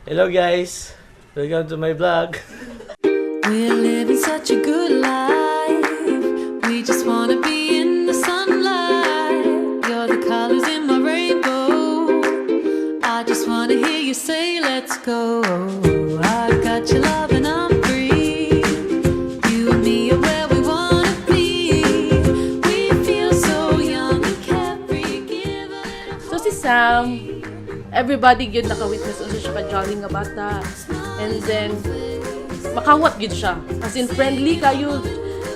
Hello guys, welcome to my vlog. We're living such a good life. We just wanna be in the sunlight. You're the colors in my rainbow. I just wanna hear you say let's go. I got your love and I'm free. You and me are where we wanna be. We feel so young and carefree. Give a little. So si Sam, everybody gyud naka-witness unsa siya ka-jolly nga bata. And then makawat gyud siya. As in friendly kayo.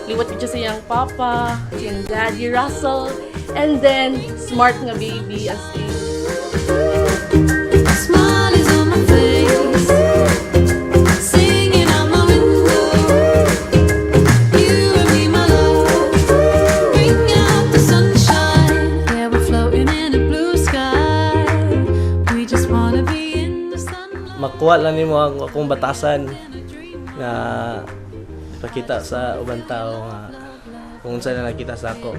Liwat gyud siya sa iyang papa, siyang daddy Russell, and then smart nga baby as in. A smile is on my face, singing out my window. You and me, my love, bring out the sunshine. Yeah, we're floating in a blue sky. We just wanna be in the sunlight. Makuha lang nimo ang akong batasan na ipakita sa ubang tao nga kung saan na nakita sa ako.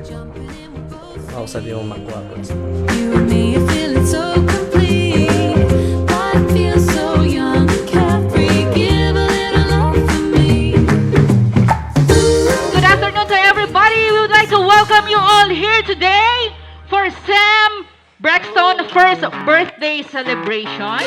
Ako sa di mo makuha ko. You and me are feeling so complete. Life feels so young and carefree. Give a little love for me. Good afternoon to everybody. We would like to welcome you all here today for Sam Braxton first birthday celebration.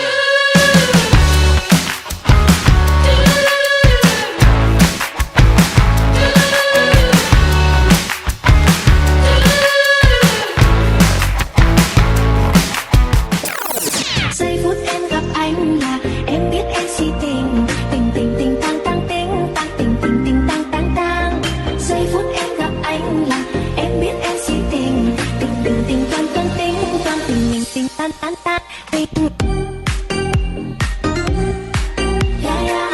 Giây phút em gặp anh là em biết em si tình tình tình tình tang tang ting tang tình tình tình tang tang tang. Giây phút em gặp anh là em biết em si tình tình tình tình toang toang ting toang tình tình tình tan tan tan tình. Yeah, yeah.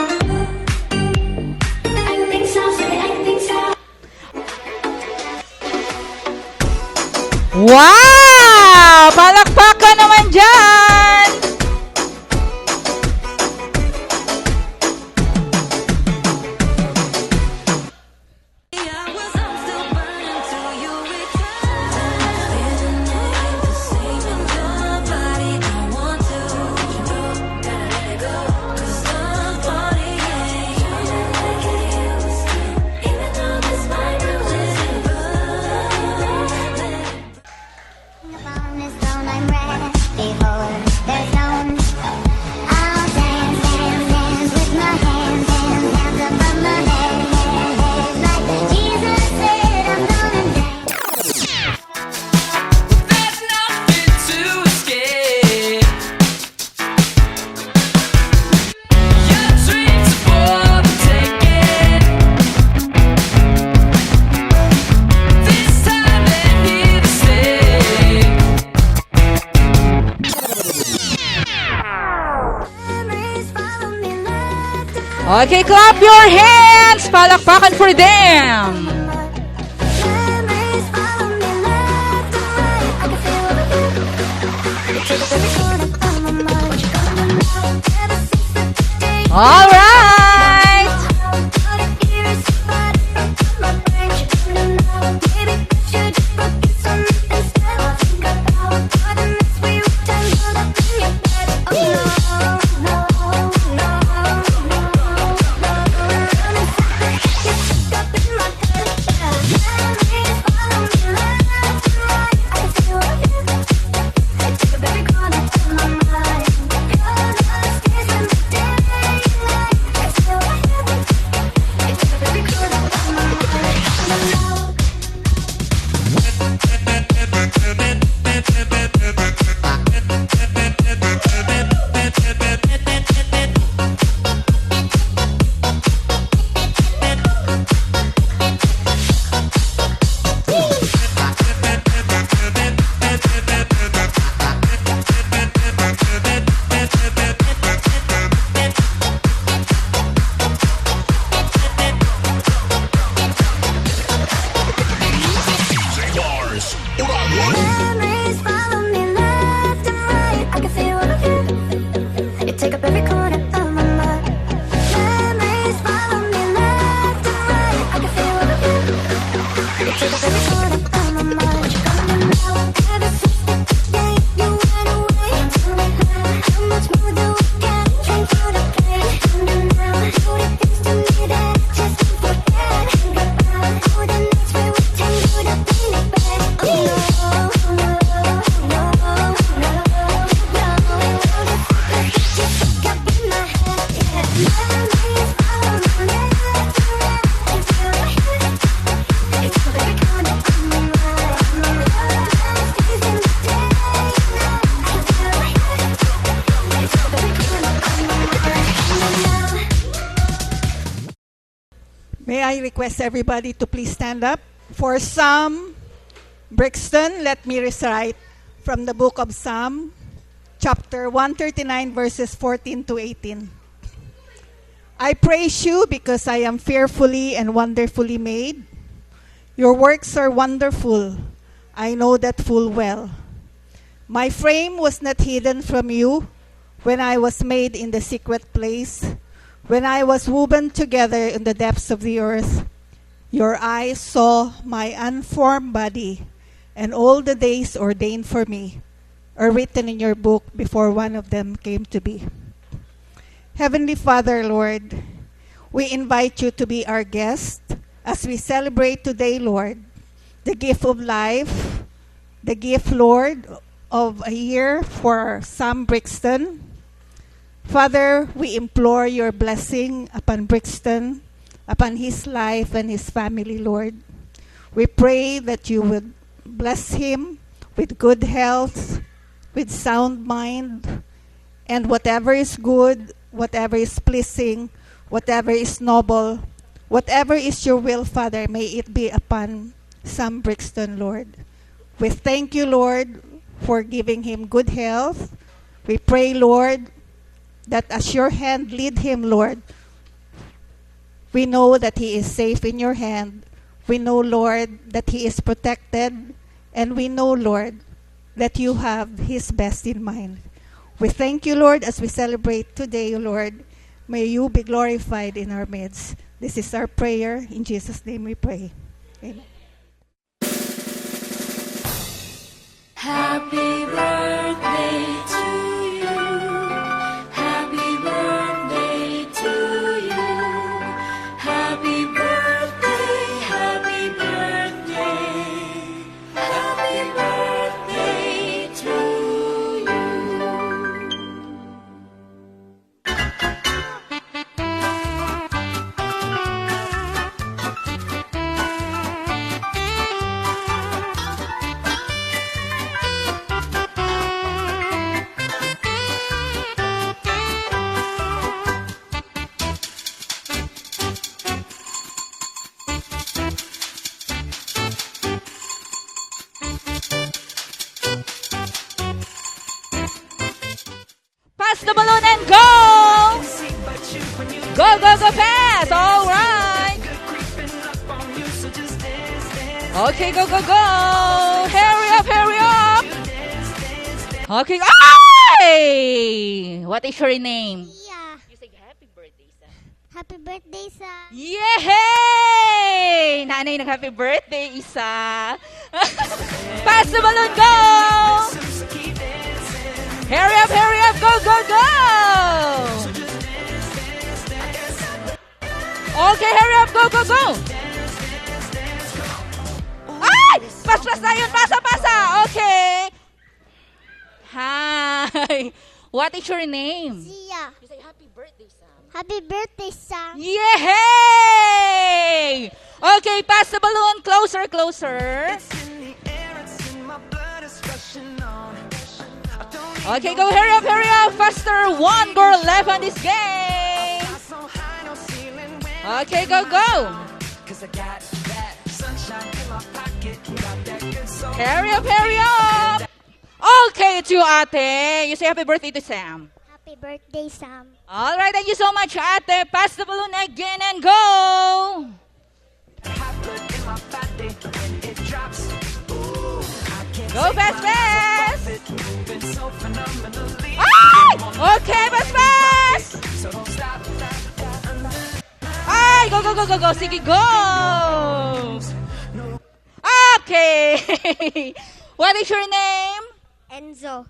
Anh tính sao rồi anh tính sao? Wow! Palakpakan naman dyan! Okay, clap your hands! Palakpakan for them! All right! May I request everybody to please stand up? For Sam Brixton, let me recite from the book of Psalm, chapter 139, verses 14 to 18. I praise you because I am fearfully and wonderfully made. Your works are wonderful. I know that full well. My frame was not hidden from you when I was made in the secret place, when I was woven together in the depths of the earth. Your eyes saw my unformed body, and all the days ordained for me are written in your book before one of them came to be. Heavenly Father, Lord, we invite you to be our guest as we celebrate today, Lord, the gift of life, the gift, Lord, of a year for Sam Brixton. Father, we implore your blessing upon Brixton, upon his life and his family, Lord. We pray that you would bless him with good health, with sound mind, and whatever is good, whatever is pleasing, whatever is noble, whatever is your will, Father, may it be upon Sam Brixton, Lord. We thank you, Lord, for giving him good health. We pray, Lord, that as your hand lead him, Lord, we know that he is safe in your hand. We know, Lord, that he is protected. And we know, Lord, that you have his best in mind. We thank you, Lord, as we celebrate today, Lord. May you be glorified in our midst. This is our prayer. In Jesus' name we pray. Amen. Happy birthday to you. Happy birthday to you. Happy birthday, happy birthday. Happy birthday to you. Pass the balloon and go! Go, go, go, pass! All right! Okay, go, go, go! Hurry up, hurry up! Okay, ay! What is your name? Yeah. You say happy birthday, Sam. Happy birthday, Sam. Yay! Nanay ng happy birthday, Isa. Pass the balloon, go! Hurry up, go, go, go! Okay, hurry up, go, go, go! Ay! Pas na yun, pasa! Okay. Hi! What is your name? Zia. You say happy birthday, Sam. Happy birthday, Sam. Yay! Okay, pass the balloon. Closer, closer. Okay, go, hurry up, faster. One girl left on this game. Okay, go, go. Hurry up. Okay, it's you, ate. You say happy birthday to Sam. Happy birthday, Sam. All right, thank you so much, ate. Pass the balloon again and go. Go fast. Ay! Okay, fast. Ay, go. Sige, go. Okay. What is your name? Enzo.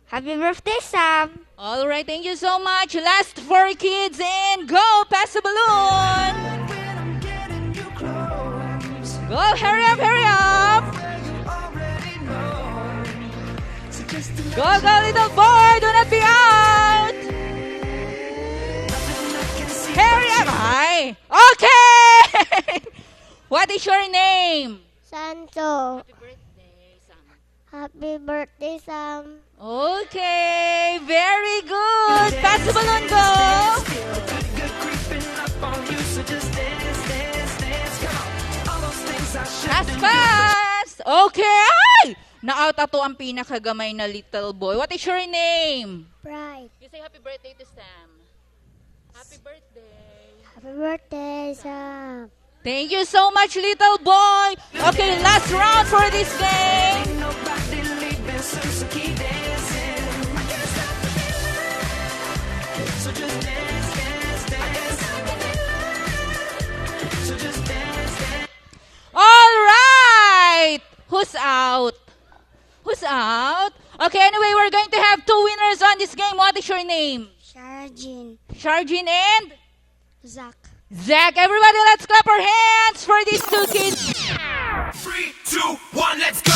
Happy birthday, Sam. All right, thank you so much. Last 4 kids and go. Pass the balloon. Go, hurry up. Go, little boy. Do not be out. Hurry up. Hi. Okay. What is your name? Santo. Happy birthday, Sam. Happy birthday, Sam. Okay, very good. Pass the balloon, go. Fast! Okay! Ay! Na-out ato ang pinakagamay na little boy. What is your name? Pride. You say happy birthday to Sam. Happy birthday. Happy birthday, Sam. Thank you so much, little boy. Okay, last round for this game. All right. Who's out? Who's out? Okay, anyway, we're going to have two winners on this game. What is your name? Sharjin. Sharjin and Zach. Zach. Everybody, let's clap our hands for these two kids. 3, 2, 1, let's go!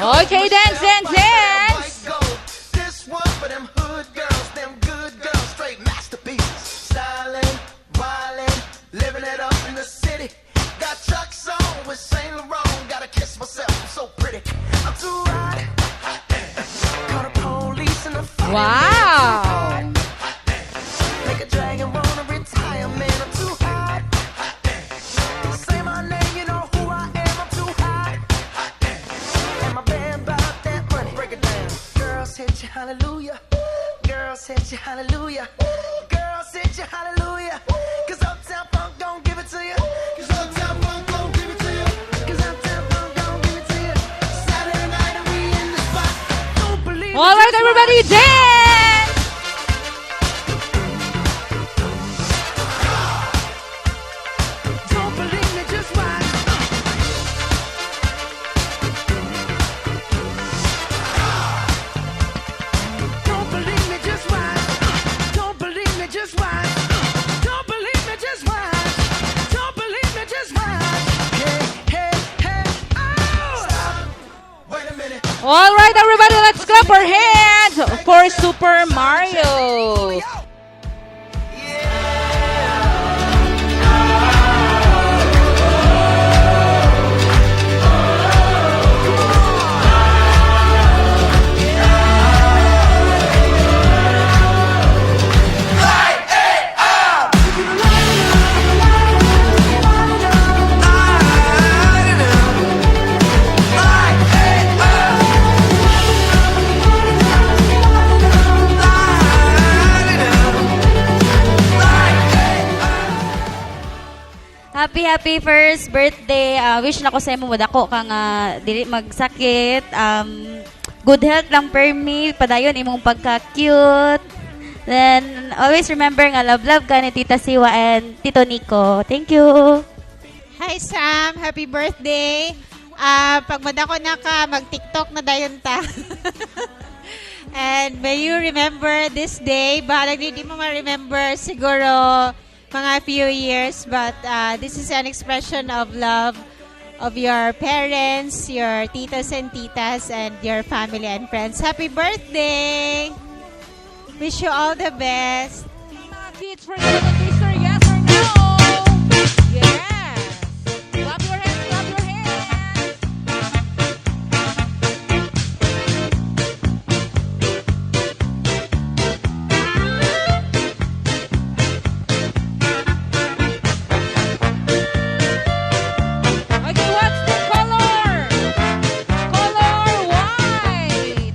Okay, dance, dance, dance. This one for them hood girls, them good girls, straight masterpieces. Stylin', wildin', living it up in the city. Got Chuck's on with Saint Laurent. Gotta kiss myself, I'm so pretty. I'm too hot. Call the police and the fire. Wow. Make a dragon wanna retire, man. I'm too hot. Say my name, you know who I am. I'm too hot. And my band about that money. Break it down. Girls hit you, hallelujah. Girls hit you, hallelujah. Girls hit you, hallelujah. Cause Uptown Funk don't give it to you. Cause Uptown Funk don't give it to you. Cause Uptown Funk don't give it to you. Saturday night and we in the spot. Don't believe All right, everybody, dance. Don't believe me, just watch. Don't believe me, just watch. Don't believe me, just watch. Don't believe me, just watch. Don't believe me, just watch. Hey, hey, hey, oh! Stop. Wait a minute. All right, everybody, let's clap our hands for Super Mario. Happy first birthday. Wish na ko sa imo madako ka nga dili magsakit. Good health lang per me. Padayon imong pagka-cute. Then always remember nga love ka ni Tita Siwa and Tito Nico. Thank you. Hi Sam, happy birthday. Pag madako na ka, mag-TikTok na dayon ta. And may you remember this day. Bahalag di mo ma-remember siguro mga few years, but this is an expression of love of your parents, your titos and titas, and your family and friends. Happy birthday! Wish you all the best. Kids for you, Mr. Yes or no? Yes. Clap your hands, clap your hands. Okay, what's the color? Color white.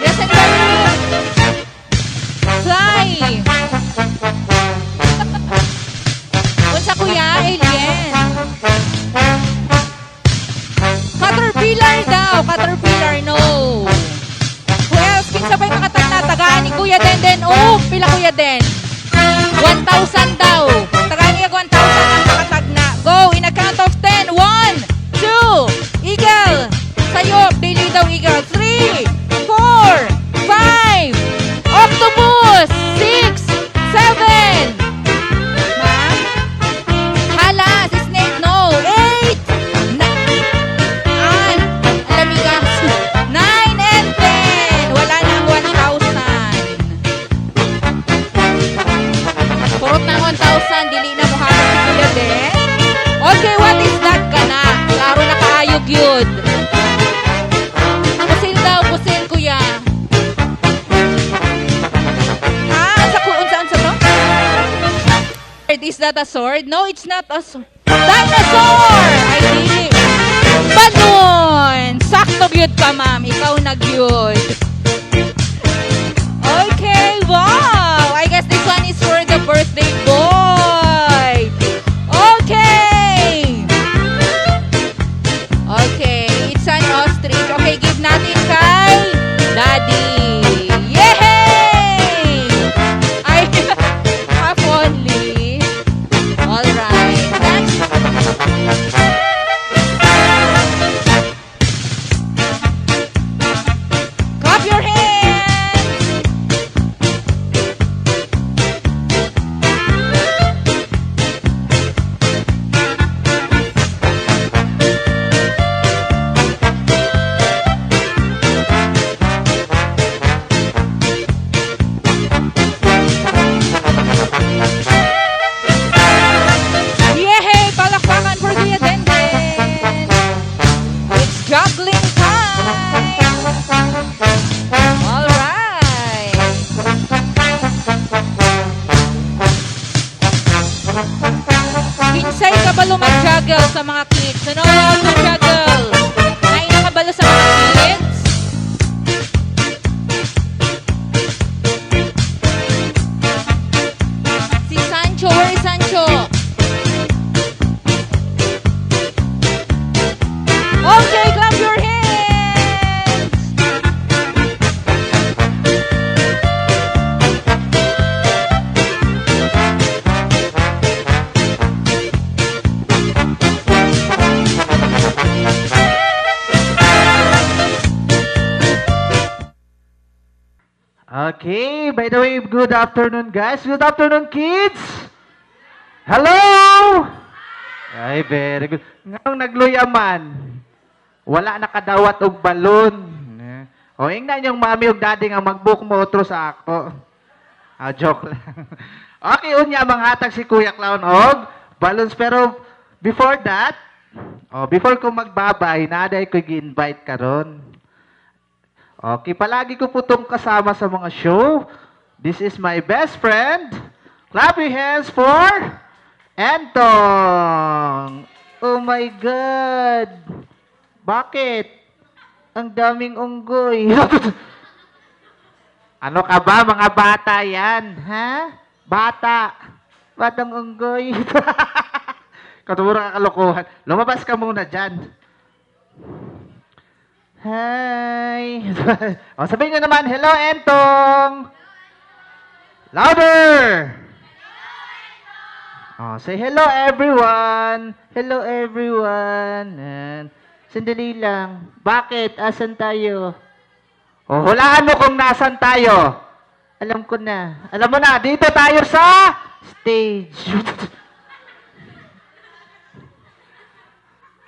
Yes, anybody? Fly! Unsa kuya? Alien. Caterpillar daw. Caterpillar, no. Who else? Kinsa ba'y makatagna? Tagaan ni Kuya Den. Oh, pila Kuya Den? 1,000 daw. Tagaan niya 1,000 ang makatagna. Go, in a count of 10. 1, 2, eagle. Sayop, daily daw eagle. 3, 4, 5, octopus. 6, 7. Ma'am? Hala, si snake, no. 8, 9 and 10. Wala na ang 1,000. Purot na 1,000. Dili na mo hapon si Kuya Den. Okay, what is that ka na? Klaro na kaayog yun. Pusil daw, pusil kuya. Unsa to? Is that a sword? No, it's not a sword. Dinosaur! Ay, dili. Balloon! Sakto gyud ka, ma'am. Ikaw nag-yun. Okay, wow! I guess this one is for the birthday boy. Okay! Okay, it's an ostrich. Okay, give natin kay Daddy. Yay! Ay, half only. Alright, next. Clap your hands! Yay! Palakpakan for Kuya Denden! It's juggling time! Alright! Kinsay kabalo mag-juggle sa mga kids? Ano ang mag-juggle? Ay, nakabalo sa mga kids? Si Sancho, where is Sancho? Okay, clap your hands! Okay, by the way, good afternoon guys. Good afternoon kids. Hello! Ay, very good. Ngayong nagluyaman, wala nakadawat og balon. O, ingnan yung mami og daddy nga mag-book mo otro sa ako. Joke lang. Okay, unya manghatag si Kuya Clown og balloons. Pero before that, before ko magbabay, naday ko gi-invite karon. Okay, palagi ko po itong kasama sa mga show. This is my best friend. Clap your hands for Entong. Oh my God. Bakit? Ang daming unggoy. Ano ka ba, mga bata yan? Ha? Bata. Batang unggoy. Katumura ka kalokohan. Lumabas ka muna dyan. Hi! Sabihin nyo naman, hello, Entong! Louder! Say hello, everyone! Hello, everyone! Sandali lang. Bakit? Asan tayo? Hulaan mo kung nasan tayo. Alam ko na. Alam mo na, dito tayo sa stage.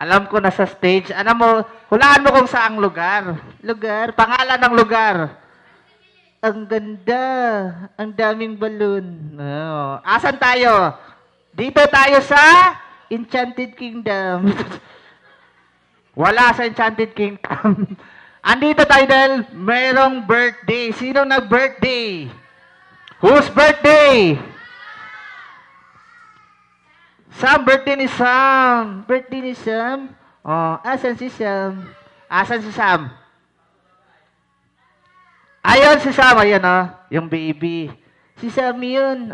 Alam ko na sa stage. Alam mo, hulaan mo kung saang lugar. Lugar? Pangalan ng lugar. Ang ganda. Ang daming balloon. Asan tayo? Dito tayo sa Enchanted Kingdom. Wala sa Enchanted Kingdom. Andito tayo dahil mayroong birthday. Sino nag-birthday? Whose birthday? Sam, birthday ni Sam. Birthday ni Sam. Asan si Sam? Asan si Sam? Ayan si Sam, ayan yung baby. Si Sam yun.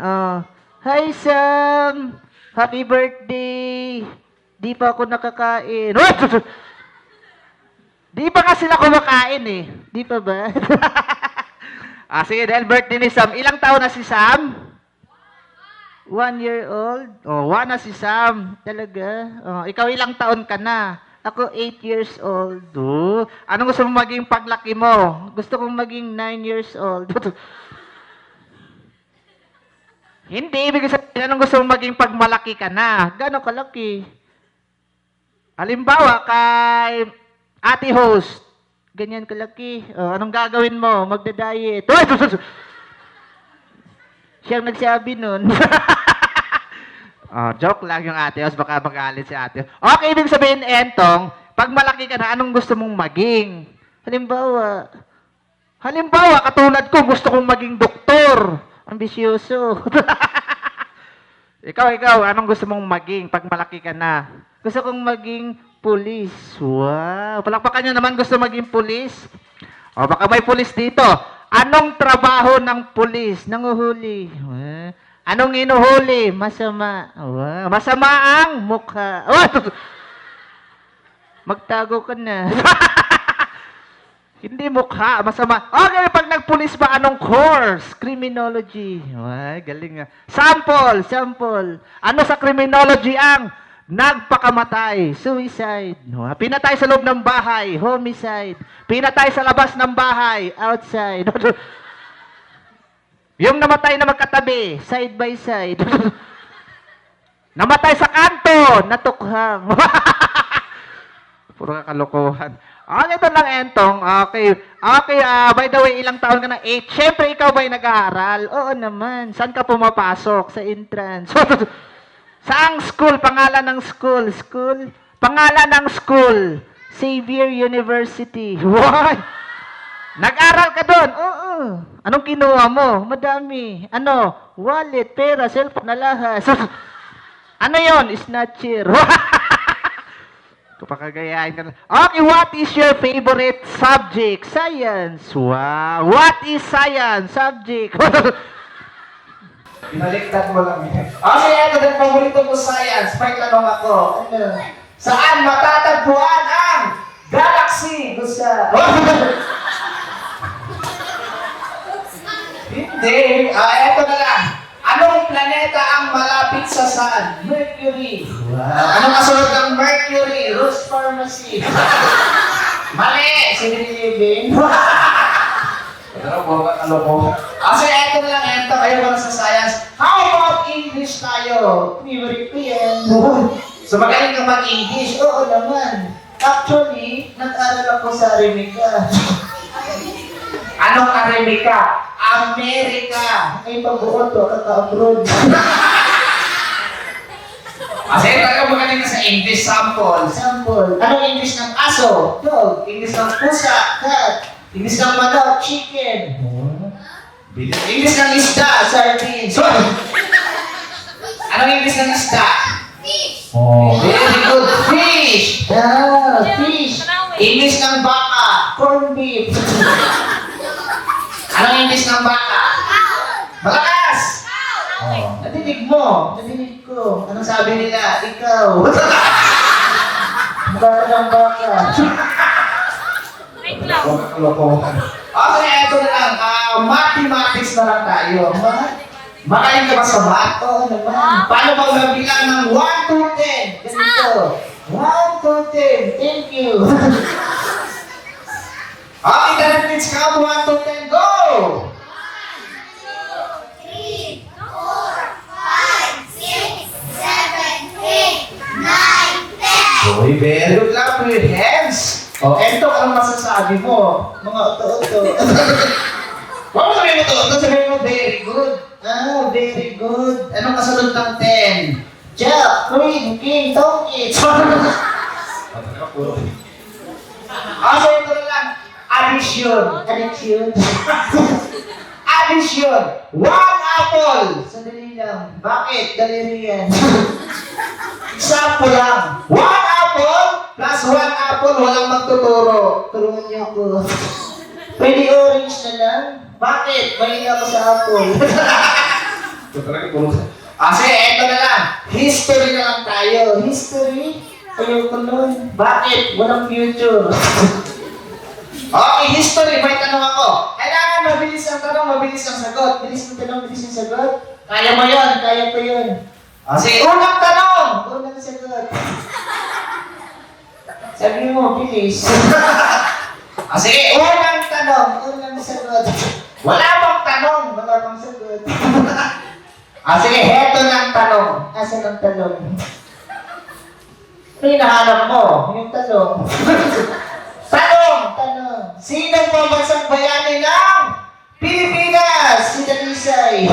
Hi Sam! Happy birthday! Di pa ako nakakain. Di pa kasi sila kumakain eh. Di pa ba? Sige, dahil birthday ni Sam. Ilang taon na si Sam? 1 year old? 1 na si Sam. Talaga? Ikaw ilang taon ka na? Ako 8 years old. Anong gusto mong maging paglaki mo? Gusto kong maging 9 years old. Hindi, ibig sabihin, anong gusto mong maging pagmalaki ka na? Gano'ng kalaki? Halimbawa, kay Ate Host, ganyan kalaki. Anong gagawin mo? Magda-diet. Siyang nagsabi nun. Joke lang yung Ate Host, baka magalit si Ate Host. Okay, ibig sabihin, Entong, pag malaki ka na, anong gusto mong maging? Halimbawa, katulad ko, gusto kong maging doktor. Ambisyoso. Ikaw, anong gusto mong maging pag malaki ka na? Gusto kong maging pulis. Wow. Palakpakan nyo naman, gusto maging pulis? Baka may pulis dito. Anong trabaho ng pulis? Nanguhuli. Anong inuhuli? Masama. Wow. Masama ang mukha. Magtago ka na. Hindi mukha, masama. Okay, pag nagpulis ba, anong course? Criminology. Ay, galing nga. Sample. Ano sa criminology ang nagpakamatay? Suicide. Pinatay sa loob ng bahay. Homicide. Pinatay sa labas ng bahay. Outside. Yung namatay na magkatabi. Side by side. Namatay sa kanto. Natukhang. Puro kalokohan. Ito lang, Entong. Okay, by the way, ilang taon ka na? 8. Siyempre, ikaw ba'y nag-aaral? Oo naman. Saan ka pumapasok? Sa entrance. Saang school? Pangalan ng school? Pangalan ng school? Xavier University. What? Nag-aral ka doon? Oo. Anong kinuha mo? Madami. Ano? Wallet, pera, cellphone, alahas. Ano yon? Snatcher. Kapakagayahin ka na. Okay, what is your favorite subject? Science. Wow. What is science subject? Binaliktad mo lang yan. Okay, ito din paborito ko science. May tanong ako. Saan matatagpuan ang galaxy? Gusa. Hindi. Ito na lang. Anong planeta ang malapit sa Sun? Mercury. Wow. Anong kasunod ng Mercury? Rose Pharmacy. Mali! Sinilibing. Pero puro ka kaloko. Kasi eto na lang, eto. Kayo sa science. How about English tayo? Favorite ko yan. So magaling ka mag-English? Oo naman. Actually, nag-aral ako sa Remika. Anong Amerika? Amerika! Ay, pag-buo to, kaka-abroad. Kasi talaga magaling ka sa English. Sample. Anong English ng aso? Dog. English ng pusa? Cat. English ng manok? Chicken. English ng isda? Sardines. Anong English ng isda? Fish. Very good. Fish. Fish. English ng baka? Corned beef. Anong English ng baka? Malakas! Nadinig mo. Nadinig ko. Anong sabi nila? Ikaw. Baka ng baka. Okay, ito na lang. Mathematics na lang tayo. Magaling ka ba sa math? Oo naman. Paano ba magbilang ng 1 to 10? Ganito. 1 to 10. Thank you. Okay, the minutes count. 1 to 10. Go! 1, 2, 3, 4, 5, 6, 7, 8, 9, 10. Uy, very good lang to your hands. Ento, anong masasabi mo? Mga uto-uto. Huwag mo sabihin mo uto-uto, sabihin mo very good. Very good. Anong kasunod ng 10? Jack, Queen, King, Donkey. So, ito na lang. Addition. Addition. 1 apple. Sandali lang. Bakit? Daliri yan. Example lang. 1 apple plus 1 apple, walang magtuturo. Turuan niyo ako. Pwede orange na lang? Bakit? Mahina ako sa apple. Sige, eto na lang. History na lang tayo. History? Ayoko nun. Bakit? Walang future. Okay, history. May tanong ako. Kailangan mabilis ang tanong, mabilis ang sagot. Bilis ang tanong, bilis ang sagot. Kaya mo yun, kaya ko yun. Sige, unang tanong. Unang sagot. Sabi mo, bilis. Sige, unang tanong, unang sagot. Wala bang tanong, wala bang sagot. Sige, heto ng tanong. Asan ang tanong? Ano hinahanap mo? Yung tanong. Tanong. Sinong pambansang bayani ng Pilipinas? Si Dalisay.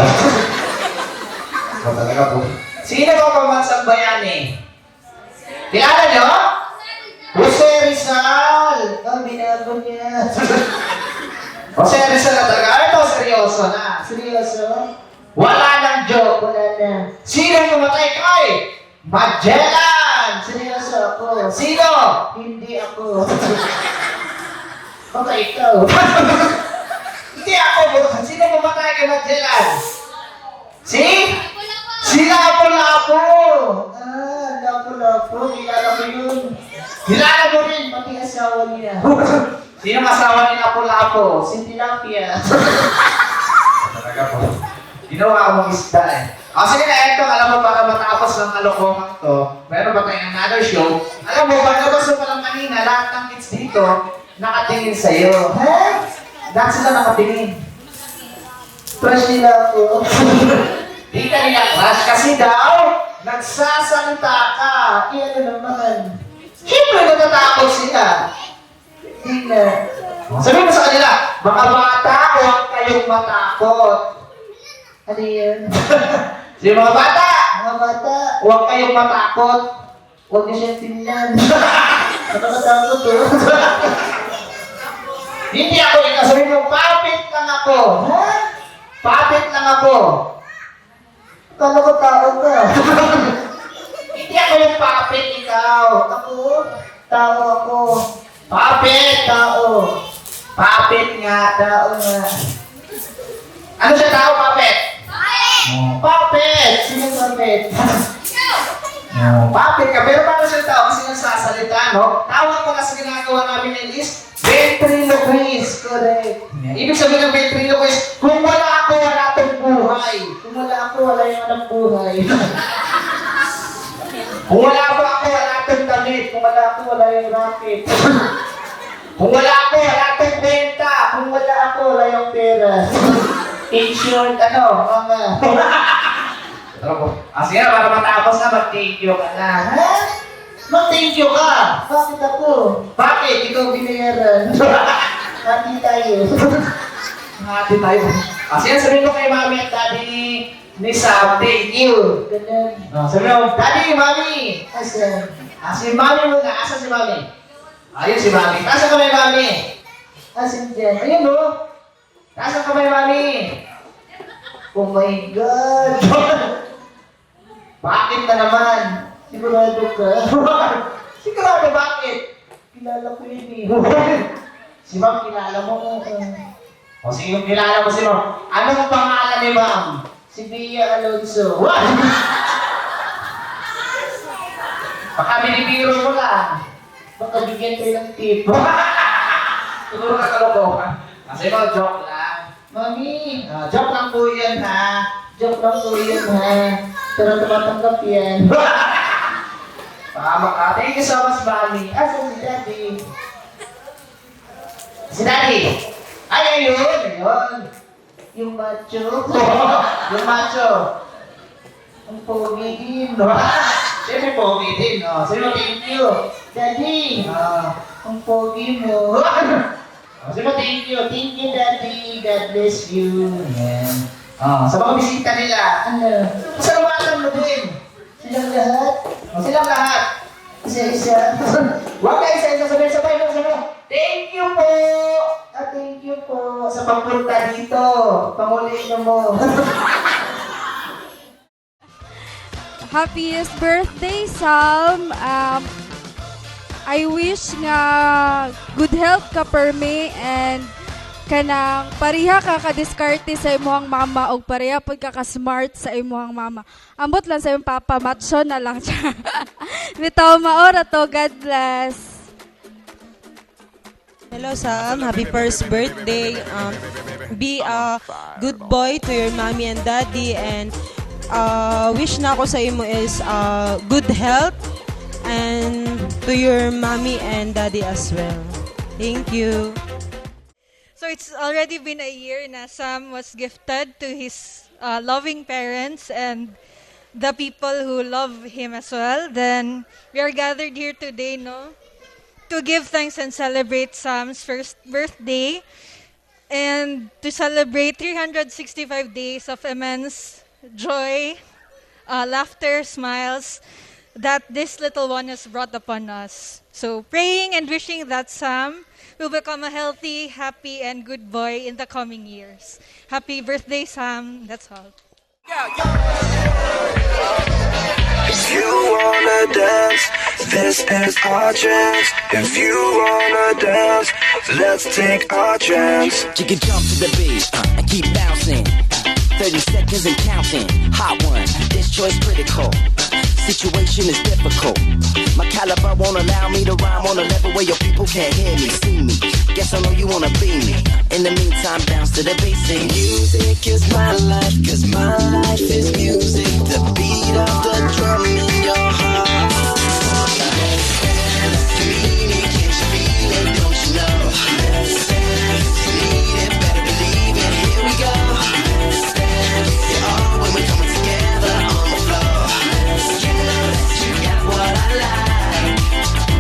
Talaga po. Sino ang pambansang bayani? Kilala nyo? Jose Rizal. Binago niya. Jose Rizal na talaga. Ito, seryoso na. Seryoso? Wala nang joke. Wala na. Sino pumatay kay Magellan? Seryoso ako. Sino? Hindi ako. Baka ikaw. Hindi ako. Sino pumatay kay Magellan? Si Lapu-Lapu. Lapu-Lapu. Kilala ko yun. Kilala mo rin. Pati asawa niya. Sino asawa ni Lapu-Lapu? Si Tilapia. Talaga po. Ginawa mong isda eh. Sige na, ito, alam mo, para matapos ng kalokohan to, meron ba tayong another show? Alam mo, pagkabas mo palang kanina, lahat ng kids dito, nakatingin sa'yo. Lahat sila nakatingin. Crush nila ako. Di ka nila crush kasi daw, nagsasalita ka. Ano naman? Siyempre, natatakot sila. Hindi na. Sabihin mo sa kanila, mga bata, huwag kayong matakot. Ano yun? Sige mga bata, huwag kayong matakot. Huwag niyo siyang tingnan. Nakakatakot eh. Hindi ako ikaw. Sabihin mo, papit lang ako. Papit lang ako. Kala ko tao ka. Hindi ako yung papit, ikaw. Ako, tao ako. Papit, tao. Papit nga, tao nga. Ano siya tao, papit? Papit! Sino papit? Papit ka, pero paano siya tao? Kasi nagsasalita, no? Tawag ko kasi ginagawa namin ng is ventriloquist. Correct. Ibig sabihin ng ventriloquist, kung wala ako, wala itong buhay. Kung wala ako, wala yung anak buhay. Kung wala ako, wala itong damit. Kung wala ako, wala yung racket. Kung wala ako, wala itong benta. Kung wala ako, wala yung pera. In short, mga... Sige na, para matapos na, mag-thank you ka na. Mag-thank you ka? Bakit ako? Bakit? Ikaw binayaran. Hati tayo. Hati tayo. Sige na, sabihin ko kay mami at daddy ni Sam, thank you. Ganun. Sabihin mo, daddy, mami. Asan? Si mami muna. Asan si mami? Ayun si mami. Asan ka may mami? Asan dyan? Ayun o. Asan ka may mami? Oh my God! Bakit na naman? Sigurado ka? Sigurado bakit? Kilala ko yun eh. Si ma'am, kilala mo? O sige, kilala mo si ma'am. Anong pangalan ni ma'am? Si Bea Alonso. Baka binibiro mo lang. Baka bigyan kayo ng tip. Siguro ka kalokohan. Kasi mo, joke lang. Mami, joke lang po yan ha. Joke lang po yan ha. Pero tumatanggap yan. Tama ka. Thank you so much, Mami. Asan si Daddy? Si Daddy! Ay, ayun! Ayun! Yung macho. Yung macho. Ang pogi din. Siyempre pogi din. Sabi mo, thank you. Daddy! Ang pogi mo. Sabi mo, thank you. Thank you, Daddy. God bless you. Ayan. Sa mga bisita nila, pasalamatan mo din. Silang lahat? Silang lahat. Isa-isa. Huwag ka isa-isa. Sabay-sabay mo. Thank you po. Thank you po sa pagpunta dito. Panguli na mo. Happiest birthday, Sam. I wish nga good health ka per me and kanang pareha ka ka-diskarte sa imuhang mama o pareha pud ka ka-smart sa imuhang mama. Ambot lang sa imong papa, macho na lang siya. Bitaw maora to, God bless. Hello Sam, happy first birthday. Be a good boy to your mommy and daddy, and wish na ako sa imo is good health and to your mommy and daddy as well. Thank you. So it's already been a year na Sam was gifted to his loving parents and the people who love him as well. Then we are gathered here today, no, to give thanks and celebrate Sam's first birthday and to celebrate 365 days of immense joy, laughter, smiles that this little one has brought upon us. So praying and wishing that Sam will become a healthy, happy, and good boy in the coming years. Happy birthday, Sam. That's all. If you wanna dance, this is our chance. If you wanna dance, let's take our chance. You can jump to the beat and keep bouncing. 30 seconds and counting. Hot one, this choice critical. Situation is difficult. My caliber won't allow me to rhyme on a level where your people can't hear me, see me. Guess I know you wanna be me. In the meantime, bounce to the basic. Music is my life, 'cause my life is music. The beat of the drum in your heart. Let's dance, you need it, can't you feel it, don't you know? Let's dance, you need it, better believe it, here we go. Let's dance, you're all when we're coming together on the floor. You know that you got what I like.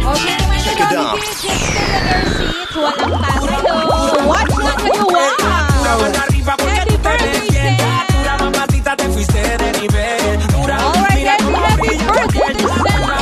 Okay naman Check kayo, it out. just stay in their seats. Walang paso. Watch lang kayo, wow! Happy birthday, Sam! Alright, then, happy birthday to Sam!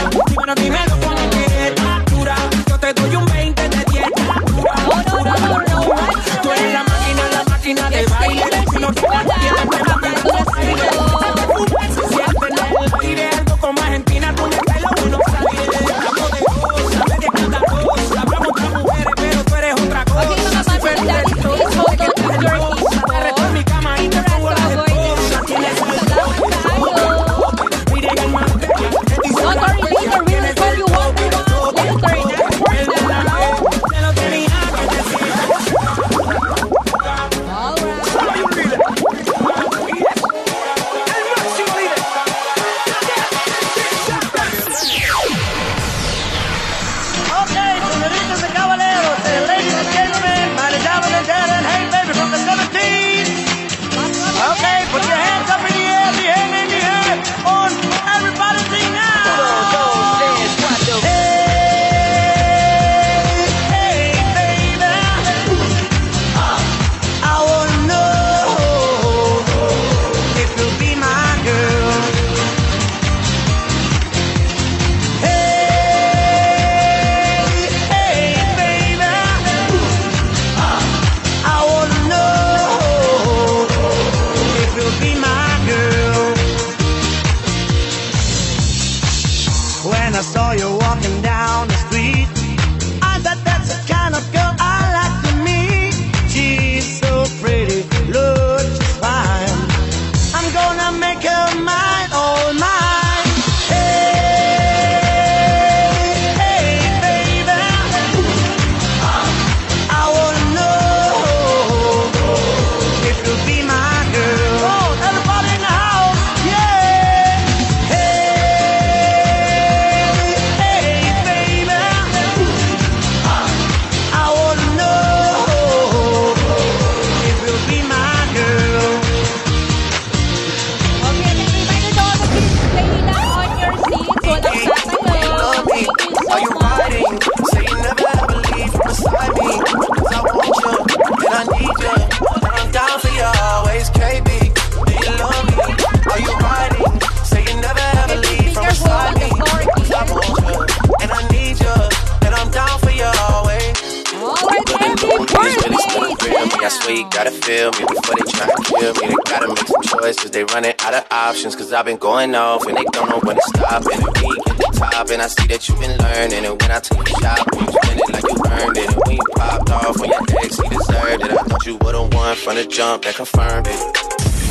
gotta feel me before they try to kill me. They gotta make some choices, they running out of options. Cause I've been going off and they don't know when to stop. And if we get the top, and I see that you've been learning. And when I take you shopping, you spend it like you earned it. And when you popped off on your ex, he deserved it. I thought you would've won from the jump that confirmed it.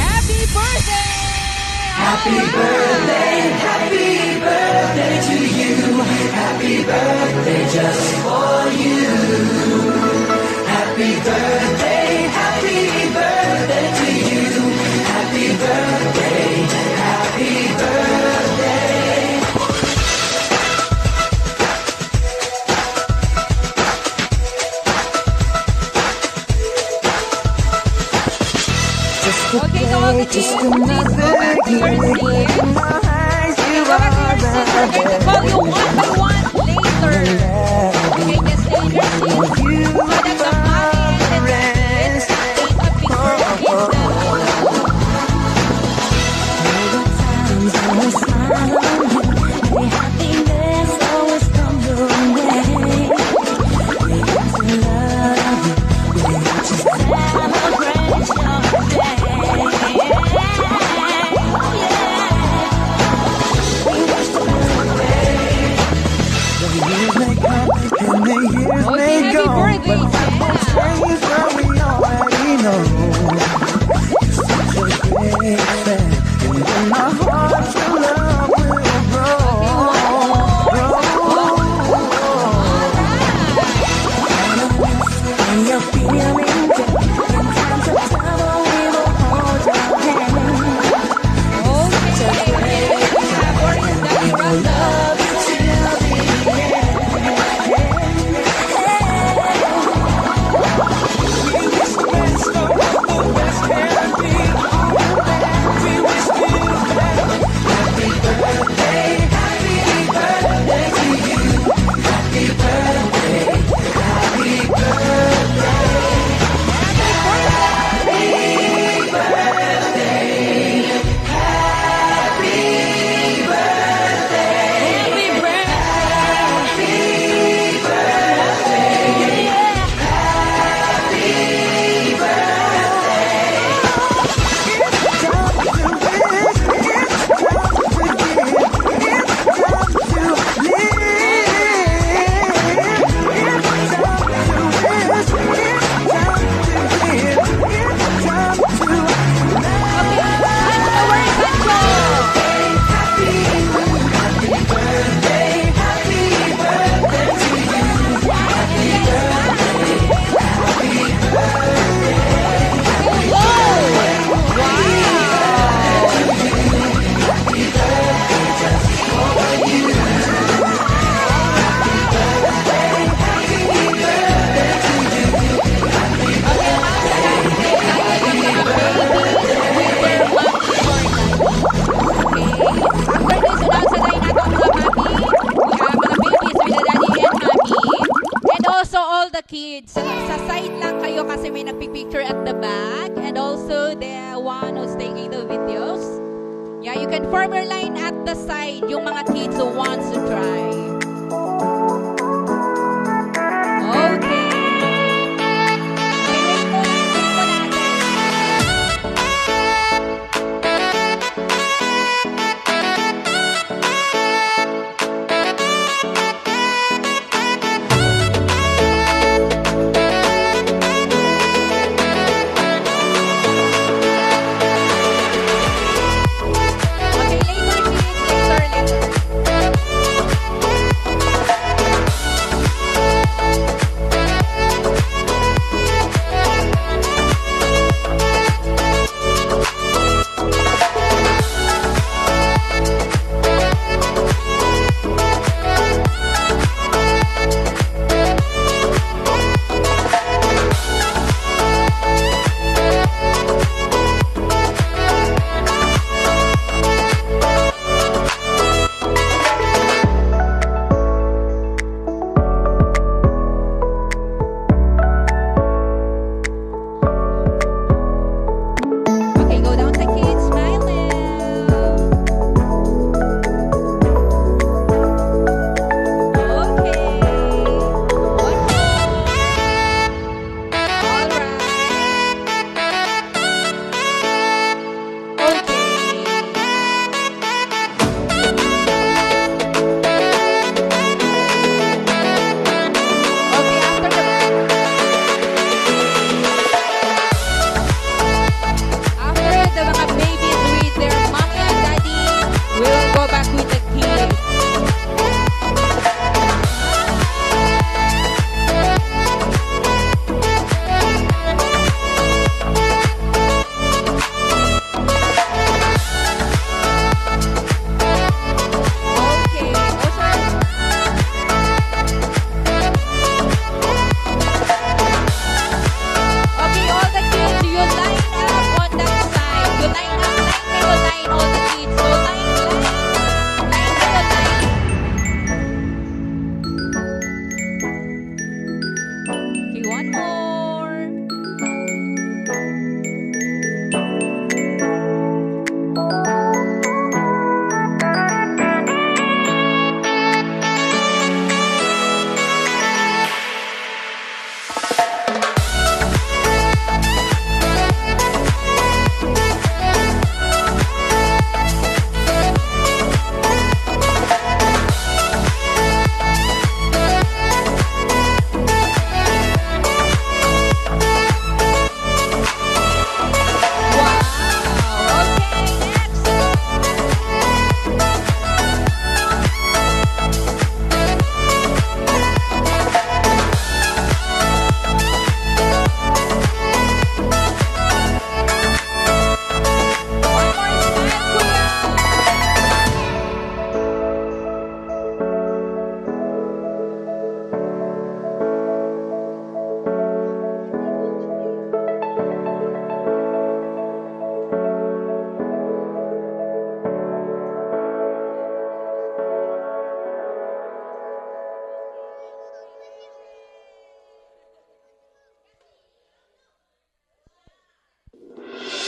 Happy birthday! Happy birthday to you. Happy birthday just for you. Happy birthday to you. Happy birthday, happy birthday. Okay, so all the kids, please go back to your seats. Go back to your seats. We're going to call you one by one later. Okay, just stay in your seats. So that the mommy and the kids take a picture of Happiness always comes your way. We love you. We just celebrate your day. Okay, happy birthday, where we already know. Such a great fan, and in our hearts the love will grow. And you're feeling good. In times of trouble, we will hold your hand. Such a great fan, we will love you till the end. kids. Sa side lang kayo kasi may nagpipicture at the back. And also the one who's taking the videos. Yeah, you can form your line at the side, yung mga kids who wants to try. Okay.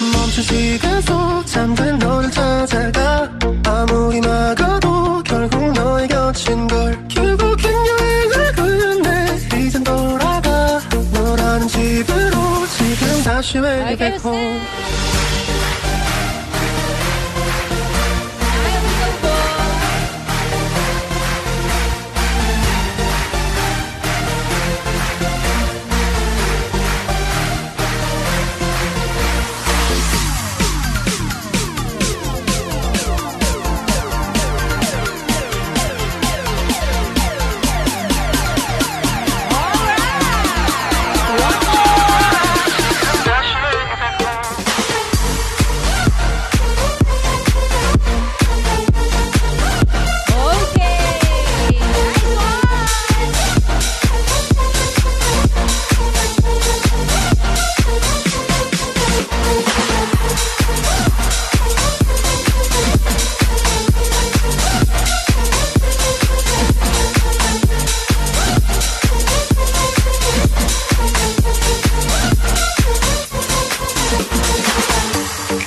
멈춘 시간 속 잠든 너를 찾아가 아무리 막아도 결국 너의 곁인 걸 결국엔 여행을 끝내 이젠 돌아가 너라는 집으로 지금 다시 way back home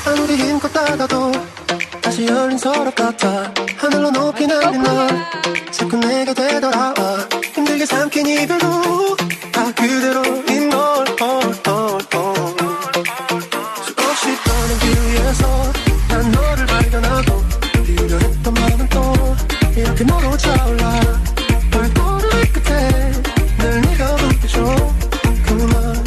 아무리 힘껏 닫아도 다시 열린 서랍 같아 하늘로 높이 날린 널 자꾸 내게 되돌아와 힘들게 삼킨 이별도 다 그대로인 걸 수없이 떠는 길 위에서 난 너를 발견하고 비우려 했던 마음은 또 이렇게 멀어 차올라 발걸음 끝에 늘 네가 웃겨줘 그만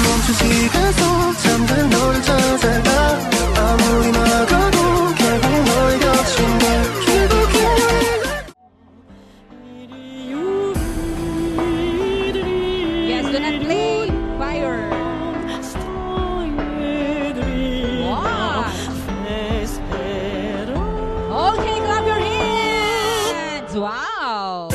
멈춘 시간 속 잠든 너를 찾아가 아무리 막아도 결국 너의 곁인 걸 결국엔 Yes, do not play fire. Wow. Okay, clap your hands. Wow.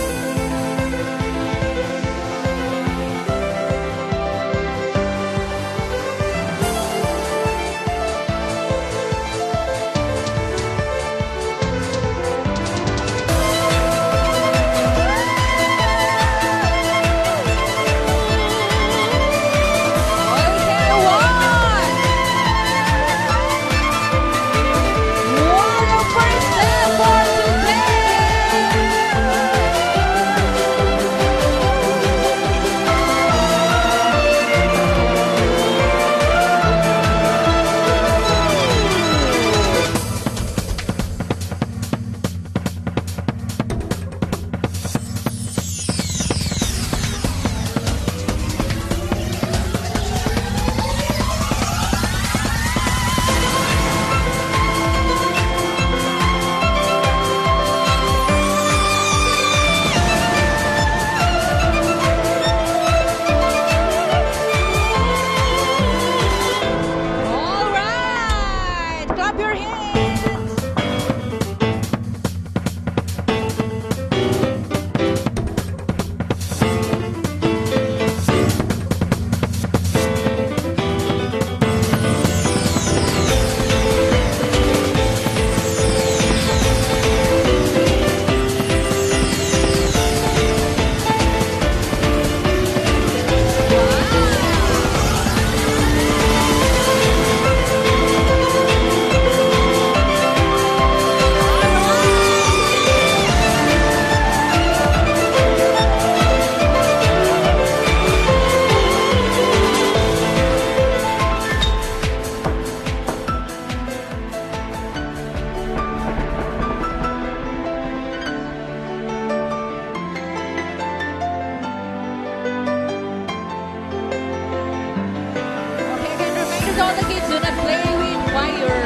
All the kids do not play with fire.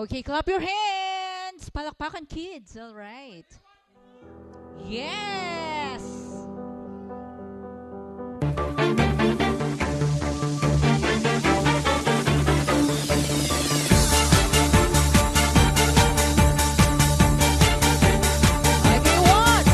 Okay, clap your hands. Palakpakan, kids. All right. Yes! Okay, watch.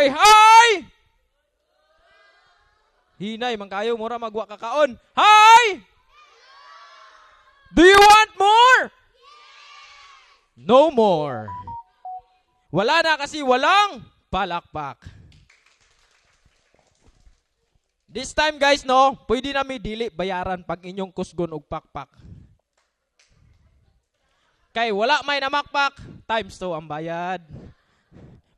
Okay, hi! Hinay, man kayo, mura magwa kakaon. Hi! Do you want more? No more. Wala na kasi walang palakpak. This time guys, no, pwede na may dili bayaran pag inyong kusgon og pakpak. Kay wala may namakpak, times 2 ang bayad.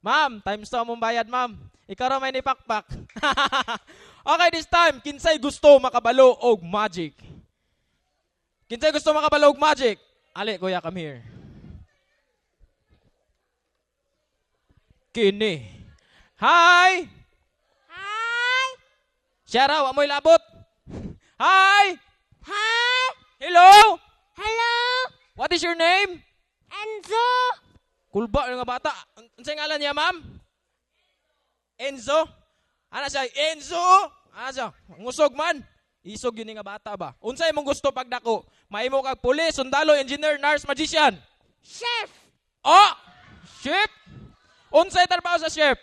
Ma'am, times 2 ang bayad, ma'am. Ikaw ra may nipakpak. Okay, this time, kinsay gusto makabalo og magic? Kinsay gusto makabalo og magic? Ali, kuya, come here. Kini. Hi! Hi! Shara, wa mo'y labot. Hi! Hi! Hello! Hello! What is your name? Enzo! Kulba nga bata. Unsay ngalan niya, ma'am? Enzo? Ana siya? Enzo! Ana siya? Ngusog man. Isog yun nga bata ba? Unsay mong gusto pagdako? Mahimo kag pulis, sundalo, engineer, nurse, magician? Chef! Oh! Chef? Unsay trabaho sa chef?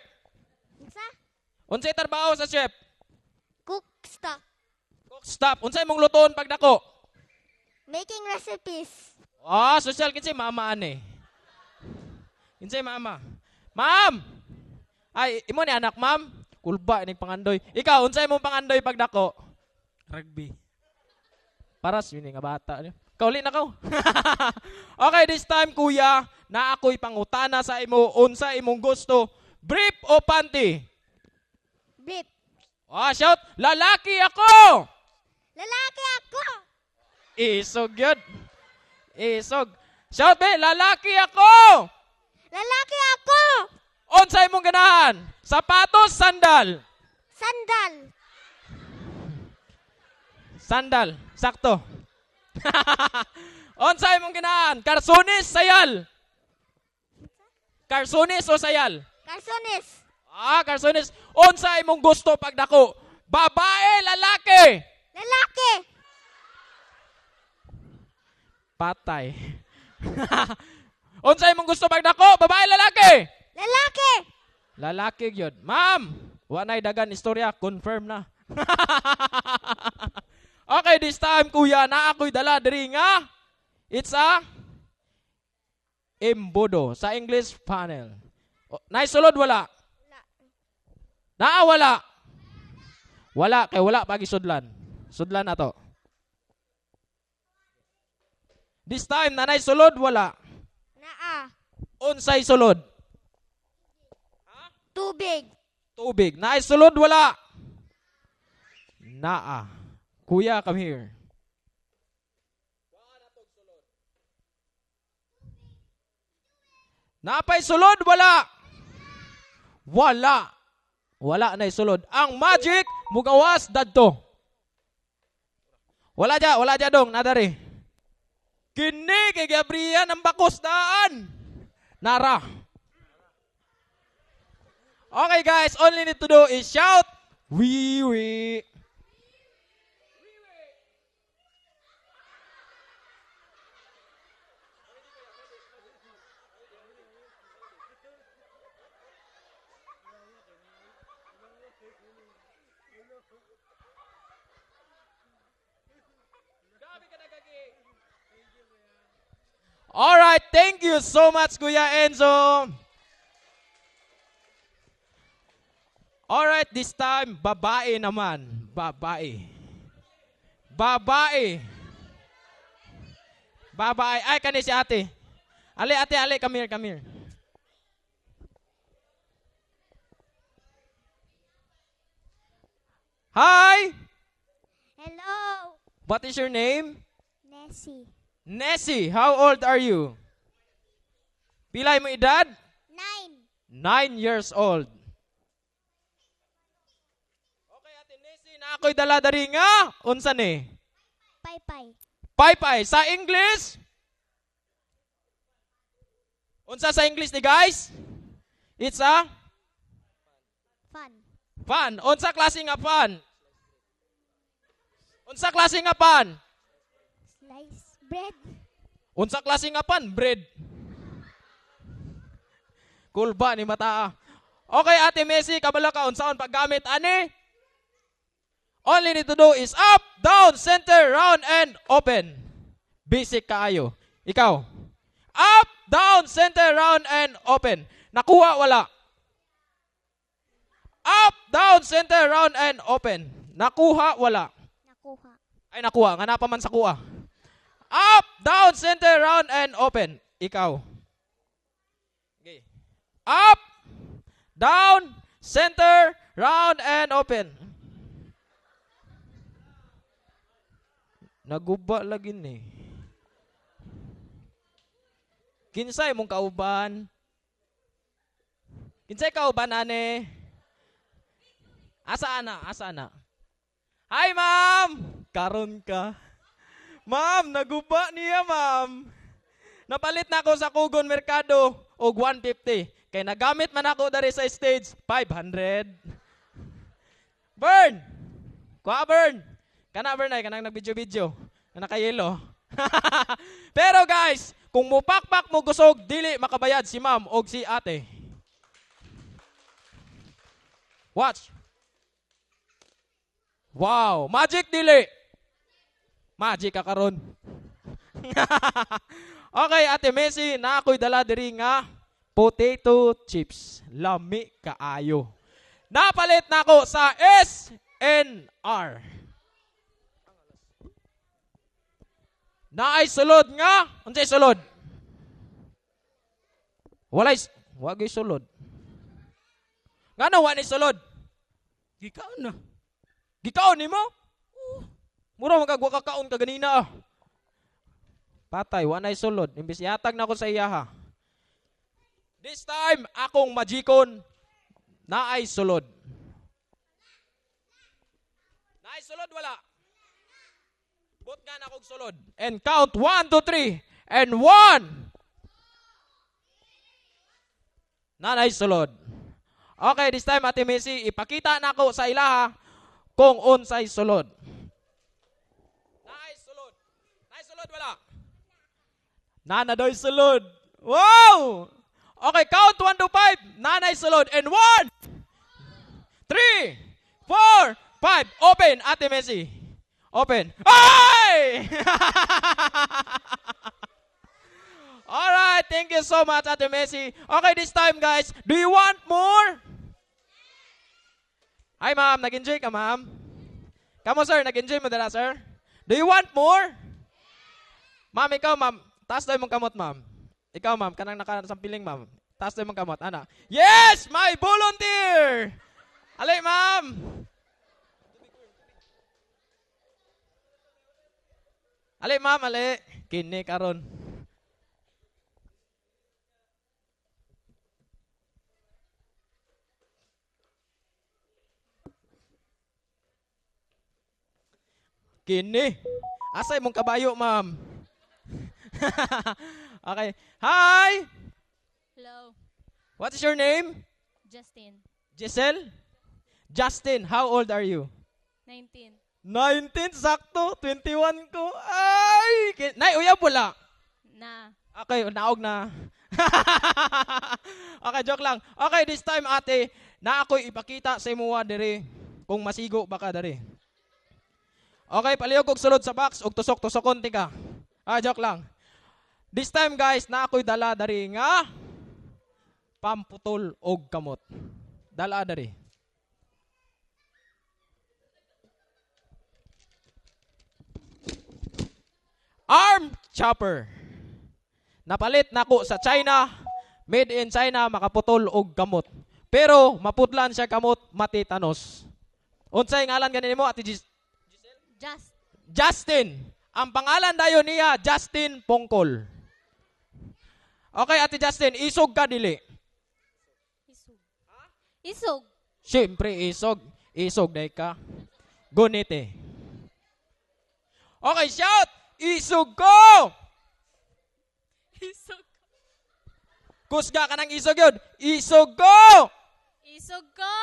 Unsa? Unsay trabaho sa chef? Cook stuff. Cook stop. Unsay mong lutoon pagdako? Making recipes. Ah, social kinsay mama ane. Kinsay mama. Ma'am! Ay, imo ni anak, ma'am? Kulba, ining pangandoy. Ikaw, unsay mong pangandoy pagdako? Rugby. Paras, yun nga bata. Kauli na ko. Okay, this time, kuya, na ako'y pangutana sa imo, unsa imong gusto. Brief o panty? Brief. Ah, shout, lalaki ako! Lalaki ako! Isog yun. Isog. Shout, be, lalaki ako! Lalaki ako! Unsa imong ganahan? Sapatos, sandal? Sandal. Sandal. Sakto. Unsa imong ganahan? Karsones, sayal? Karsones o sayal? Carsones. Ah, karsones. Unsa imong gusto pagdako? Babae, lalaki? Lalaki. Patay. Unsa imong gusto pagdako? Babae, lalaki? Lalaki. Lalaki gyud. Ma'am, wa nay dagan istorya, confirm na. Okay, this time kuya, na ako'y dala diri nga. It's a embudo sa English panel. Naisulod wala? Naa wala. Wala kay wala pagi sudlan. Sudlan na to. This time nanay sulod wala. Naa. Unsay sulod? Tubig. Tubig. Naay sulod wala. Naa. Kuya, come here. Napay sulod wala. Wala. Wala na sulod. Ang magic mugawas dadto. Wala dya dong, nadari. Kini kay Gabriel ang bakos daan. Nara. Okay guys, all you need to do is shout, wee wee. All right, thank you so much, Kuya Enzo. All right, this time, babae naman. Babae. Babae. Babae. Ay, kani si ate. Ali, ate, ali, come here. Hi! Hello. What is your name? Nessie. Nessie, how old are you? Pilay mo edad? 9 years old. Okay, ate Nessie, na ako'y dala dari nga. Unsa ni? Paypay. Paypay. Sa English? Unsa sa English ni guys? It's a? Fun. Fun. Unsa klase nga fun? Unsa klase nga fun? Slice bread. Unsa klase nga pan? Bread. Cool ba ni mata? Okay, Ate Messi, kabalo ka unsaon paggamit ani? All you need to do is up, down, center, round, and open. Basic kaayo. Ikaw. Up, down, center, round, and open. Nakuha, wala. Up, down, center, round, and open. Nakuha, wala. Nakuha. Ay, nakuha. Nga napaman sa kuha. Up, down, center, round, and open. Ikaw. Okay. Up, down, center, round, and open. Naguba lagi ni. Kinsay mong kauban? Kinsay kauban, ane? Asa na? Asa na? Hi, ma'am! Karon ka. Ma'am, naguba niya, ma'am. Napalit na ako sa Kugon Mercado og 150. Kay nagamit man ako dari sa stage, 500. Burn! Kuha, burn! Kana, burn ay, kanang nag-video-video. Na naka-yellow. Pero guys, kung mupakpak mo gusog, dili makabayad si ma'am o si ate. Watch. Wow, magic dili. Magic ka karon. Okay, Ate Messi, na ako'y dala diri nga potato chips. Lami kaayo. Napalit na ako sa SNR. Naay sulod nga. Unsay sulod? Wagay sulod. Ngano wa ni sulod? Gikaon na. Gikaon nimo? Mura magagwa kakaon ka ganina. Patay, wa nay sulod. Imbis yatag na ako sa iyaha. This time, akong magikon naay sulod. Naay sulod wala. But nga na kong sulod. And count 1, 2, 3. And 1. Nanay sulod. Okay, this time Ate Messi, ipakita na ako sa ilaha kung unsay sulod. Nanay sulod. Nanay sulod wala. Nanadoy sulod. Wow! Okay, count 1 to 5. Nanay sulod. And 1, 3, 4, 5. Open, Ate Messi. Open. Ay! Alright, thank you so much, Ate Messi. Okay, this time, guys, do you want more? Hi, ma'am. Nag-enjoy ka, ma'am? Kamo, sir. Nag-enjoy mo dala, sir? Do you want more? Ma'am, ikaw, ma'am. Taas tayo mong kamot, ma'am. Ikaw, ma'am. Kanang nakasampiling, ma'am. Taas tayo mong kamot. Ana. Yes! My volunteer! Alay, ma'am. Ali, ma'am, ali. Kini karon. Kini. Asay mong kabayo, ma'am. Okay. Hi! Hello. What is your name? Justin. Giselle? Justin, how old are you? 19. 19, sakto. 21 ko. Ay! Nay, uyab wala. Na. Okay, naog na. Okay, joke lang. Okay, this time, ate, na ako'y ipakita sa imuwa diri kung masigo baka diri. Okay, palihog og sulod sa box og tusok-tusokon tika. Joke lang. This time, guys, na ako'y dala diri nga pamputol og kamot. Dala diri. Arm chopper. Napalit nako sa China, made in China, makaputol og kamot. Pero maputlan siya kamot, matitanos. Unsay ngalan ganin mo, Ate Justin. Ang pangalan dayon niya, Justin Pongkol. Okay, Ate Justin, isog ka dili. Isog. Siyempre, isog. Isog day ka. Gunite. Okay, shout! Isog ko! Isog. Kusga ka ng isog yun. Isog ko! Isog ko.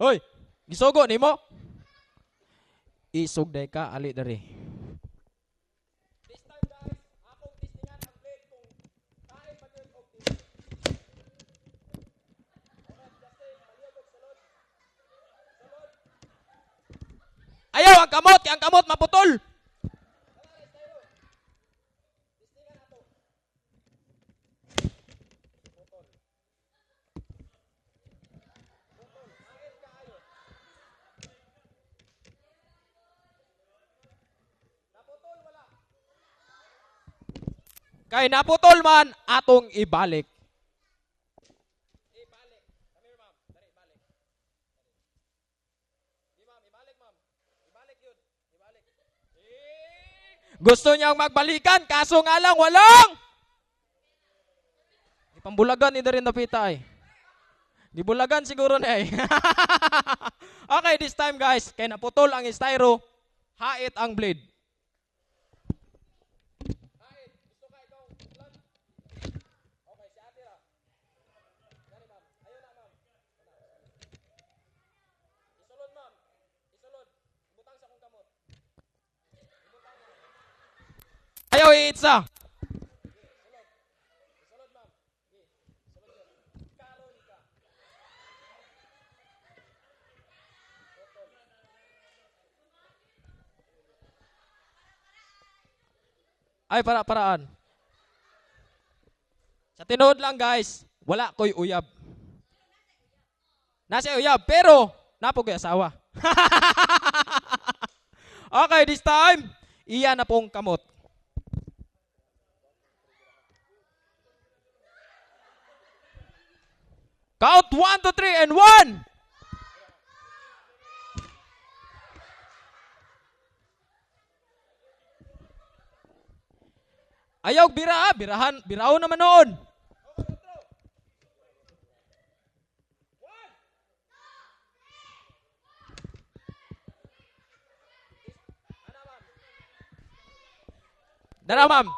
Hoy, isogo ni mo? Isog day ka, ali dari. ang kamot, kay ang kamot maputol. Kay naputol man, atong ibalik. Gusto niyang magbalikan, kaso nga lang, walang! Pambulagan ni Darin Napita ay. Di bulagan siguro na ay. Okay, this time guys, kay naputol ang styro, hait ang blade. Ayaw iitsa. Ay, para-paraan. Sa tinood lang guys, wala ko'y uyab. Nasa uyab, pero napo ko'y asawa. Okay, this time, iya na pong kamot. Count 1, 2, 3, and 1! Ayaw bira, biraho naman noon. Dara ma'am.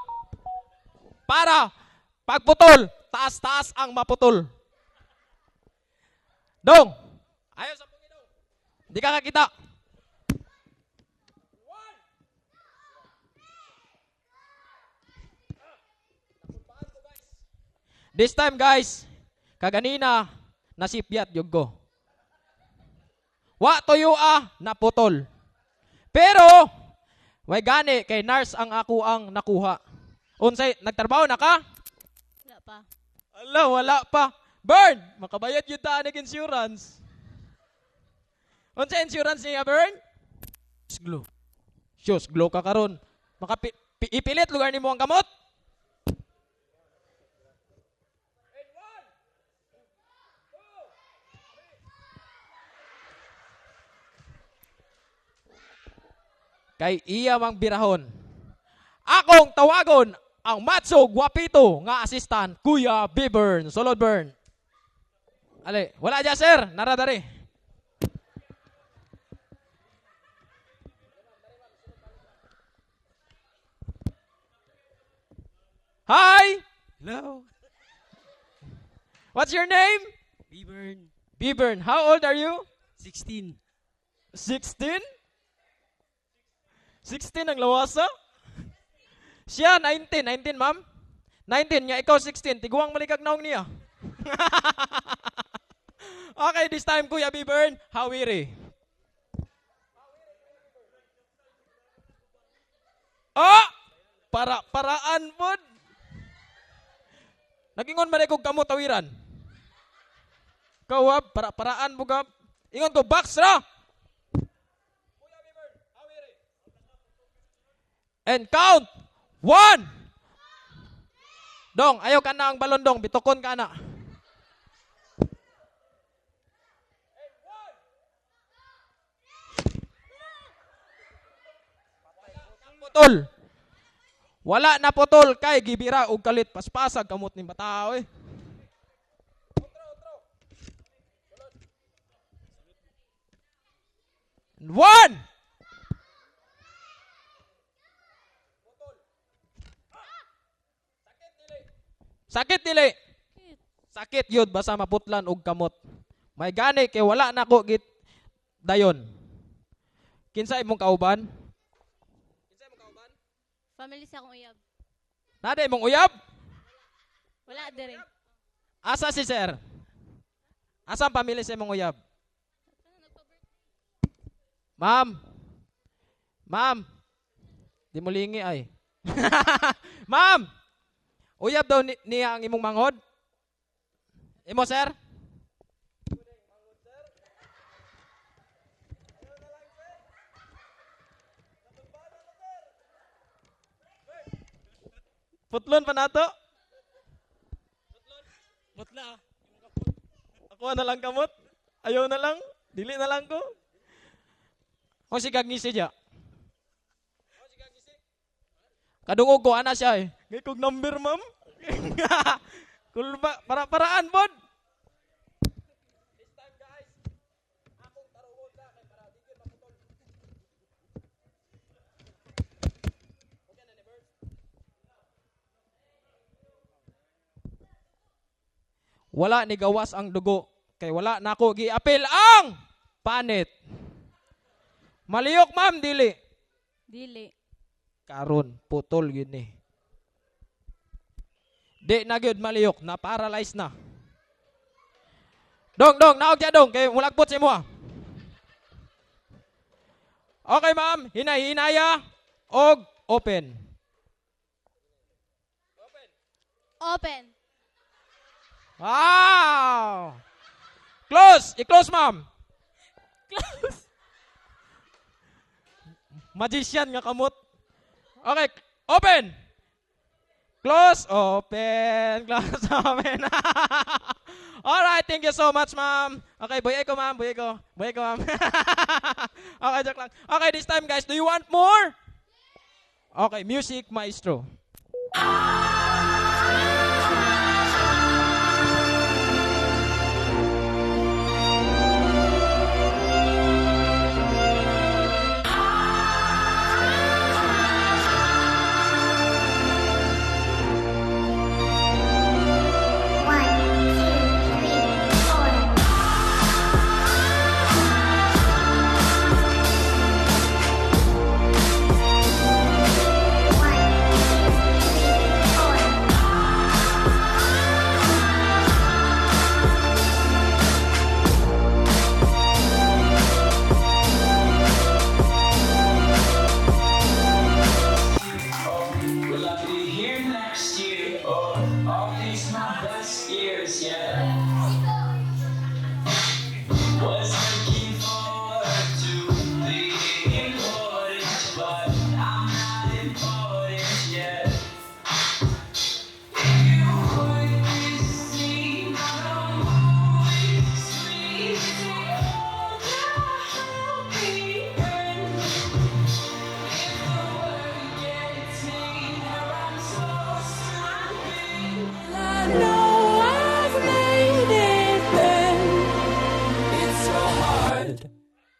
Para pagputol, taas-taas ang maputol. Dong. Ayaw sa pungi dong. Hindi ka kakita. This time guys, kaganina nasipyat yug ko. Wa toyo naputol. Pero way gani kay nurse ang ako ang nakuha. Unsay nagtrabaho na ka? Wala pa. Ala, wala pa. Burn, makabayad yun ta ng insurance. Unsay insurance niya, Burn? Glow. Shoes, glow ka karon. Ipilit lugar ni mo ang kamot. Kay iya mang birahon. Akong tawagon ang matso guwapito nga assistant, Kuya B. Burn. Solod Burn. Ale, wala dyan sir, naradari. Hi! Hello. What's your name? B-Burn. B-Burn. How old are you? 16. 16? 16 ang lawasa? Siya, 19. 19, ma'am? 19 niya, ikaw 16. Tiguang malikag naong niya. Okay, this time, Kuya B-Burn, hawiri. Oh! Paraan po. Nagingon man kog kamot tawiran. Kawab, paraan mo gab. Ingon ko, box ra! And count. 1. Dong, ayaw ka na ang balon dong. Bitukon ka na. Putol. Wala na putol kay gibira og kalit paspasag kamot ni bata oy. One. Sakit dili. Sakit yun basta maputlan og kamot. May gani kay wala na ko git dayon. Kinsa imong kauban? Family sa akong uyab. Nada imong uyab? Wala dire. Asa si sir? Asa ang pamilya sa imong uyab? Ma'am, Ma'am, di mo lingi ay. Ma'am, uyab daw niya ang imong manghod. Imo, sir? Putlon pa nato? Mutla. Ako na lang kamot. Ayaw na lang. Dili na lang ko. O si Gagngisi dya. Kadungog ko, ana siya eh. Ngay kog number, ma'am. Kulba, para-paraan, bod. Wala ni gawas ang dugo. Kay wala na ako gi-apil ang panit. Maliyok, ma'am, dili. Dili. Karon, putol yun eh. Di na gyud maliyok, na-paralyze na. Dong, naog siya dong, kay mulagpot si mo ah. Okay, ma'am, hinay-hinaya, og open. Open. Wow! Close! I-close, ma'am. Close. Magician nga kamot. Okay, open! Close, open, close, open. Alright, thank you so much, ma'am. Okay, buhay ko, ma'am. Buhay ko, ma'am. Okay, joke lang. Okay, this time, guys, do you want more? Okay, music, maestro.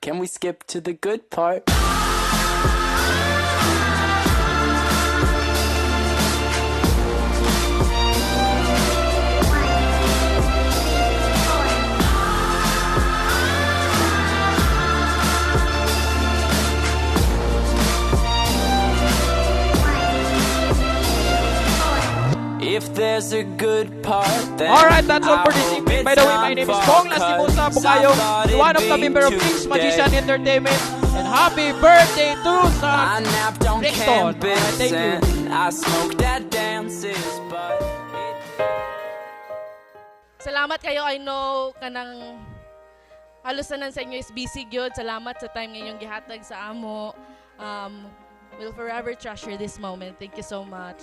Can we skip to the good part? If there's a good part, then alright, that's all for this evening. By the way, my name is Bong Lastimosa Bukayong, one of the member of Kings Magician Entertainment. And happy birthday to San Brixton. Thank you. I smoke that dances, but salamat kayo. I know kanang halusanan sa inyo is busy gyud. Salamat sa time ngayong gihatag sa amo. We'll forever treasure this moment. Thank you so much.